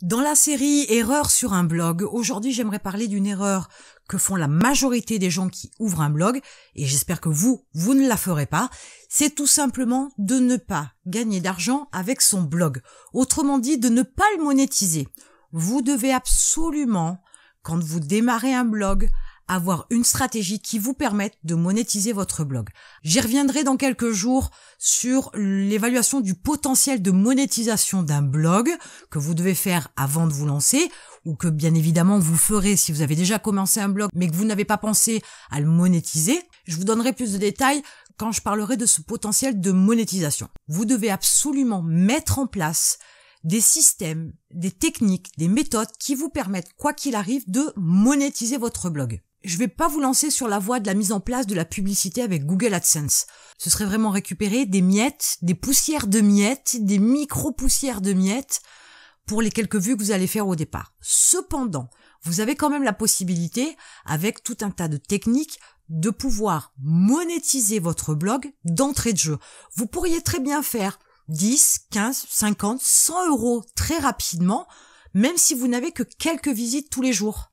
Dans la série Erreurs sur un blog, aujourd'hui j'aimerais parler d'une erreur que font la majorité des gens qui ouvrent un blog, et j'espère que vous ne la ferez pas. C'est tout simplement de ne pas gagner d'argent avec son blog. Autrement dit, de ne pas le monétiser. Vous devez absolument, quand vous démarrez un blog, avoir une stratégie qui vous permette de monétiser votre blog. J'y reviendrai dans quelques jours sur l'évaluation du potentiel de monétisation d'un blog que vous devez faire avant de vous lancer, ou que bien évidemment vous ferez si vous avez déjà commencé un blog mais que vous n'avez pas pensé à le monétiser. Je vous donnerai plus de détails quand je parlerai de ce potentiel de monétisation. Vous devez absolument mettre en place des systèmes, des techniques, des méthodes qui vous permettent, quoi qu'il arrive, de monétiser votre blog. Je vais pas vous lancer sur la voie de la mise en place de la publicité avec Google AdSense. Ce serait vraiment récupérer des miettes, des poussières de miettes, des micro-poussières de miettes pour les quelques vues que vous allez faire au départ. Cependant, vous avez quand même la possibilité, avec tout un tas de techniques, de pouvoir monétiser votre blog d'entrée de jeu. Vous pourriez très bien faire 10, 15, 50, 100 euros très rapidement, même si vous n'avez que quelques visites tous les jours.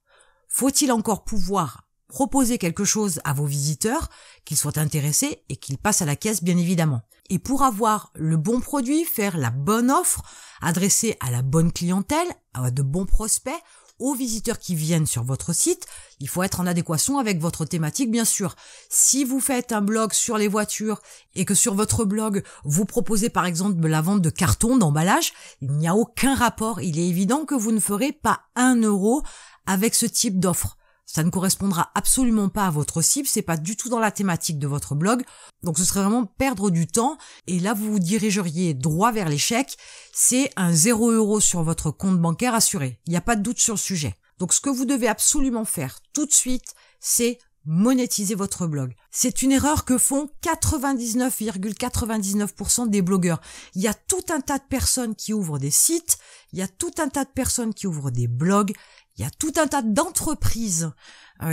Faut-il encore pouvoir proposer quelque chose à vos visiteurs, qu'ils soient intéressés et qu'ils passent à la caisse bien évidemment. Et pour avoir le bon produit, faire la bonne offre, adresser à la bonne clientèle, à de bons prospects, aux visiteurs qui viennent sur votre site, il faut être en adéquation avec votre thématique bien sûr. Si vous faites un blog sur les voitures et que sur votre blog vous proposez par exemple la vente de cartons, d'emballage, il n'y a aucun rapport. Il est évident que vous ne ferez pas 1 euro avec ce type d'offre. Ça ne correspondra absolument pas à votre cible, c'est pas du tout dans la thématique de votre blog, donc ce serait vraiment perdre du temps, et là vous vous dirigeriez droit vers l'échec. C'est un 0 euro sur votre compte bancaire assuré, il n'y a pas de doute sur le sujet. Donc ce que vous devez absolument faire tout de suite, c'est monétiser votre blog. C'est une erreur que font 99,99% des blogueurs. Il y a tout un tas de personnes qui ouvrent des sites, il y a tout un tas de personnes qui ouvrent des blogs, il y a tout un tas d'entreprises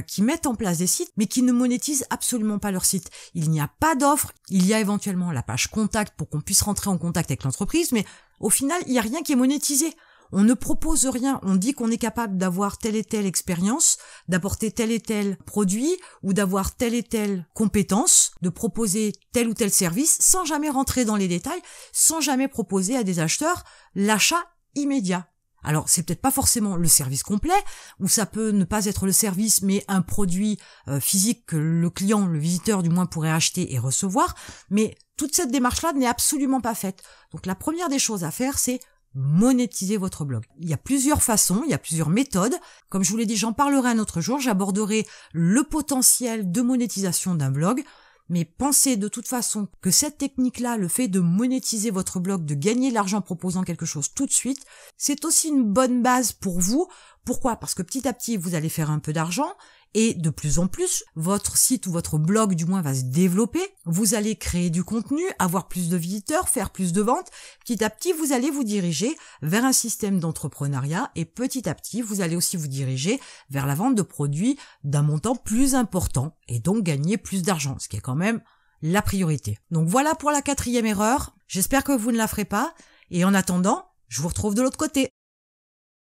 qui mettent en place des sites, mais qui ne monétisent absolument pas leur site. Il n'y a pas d'offre, il y a éventuellement la page contact pour qu'on puisse rentrer en contact avec l'entreprise, mais au final, il n'y a rien qui est monétisé. On ne propose rien, on dit qu'on est capable d'avoir telle et telle expérience, d'apporter tel et tel produit, ou d'avoir telle et telle compétence, de proposer tel ou tel service, sans jamais rentrer dans les détails, sans jamais proposer à des acheteurs l'achat immédiat. Alors, c'est peut-être pas forcément le service complet, ou ça peut ne pas être le service, mais un produit physique que le client, le visiteur du moins, pourrait acheter et recevoir, mais toute cette démarche-là n'est absolument pas faite. Donc la première des choses à faire, c'est monétiser votre blog. Il y a plusieurs façons, il y a plusieurs méthodes. Comme je vous l'ai dit, j'en parlerai un autre jour, j'aborderai le potentiel de monétisation d'un blog. Mais pensez de toute façon que cette technique-là, le fait de monétiser votre blog, de gagner de l'argent en proposant quelque chose tout de suite, c'est aussi une bonne base pour vous. Pourquoi ? Parce que petit à petit, vous allez faire un peu d'argent et de plus en plus, votre site ou votre blog du moins va se développer. Vous allez créer du contenu, avoir plus de visiteurs, faire plus de ventes. Petit à petit, vous allez vous diriger vers un système d'entrepreneuriat et petit à petit, vous allez aussi vous diriger vers la vente de produits d'un montant plus important et donc gagner plus d'argent, ce qui est quand même la priorité. Donc voilà pour la 4e erreur. J'espère que vous ne la ferez pas et en attendant, je vous retrouve de l'autre côté.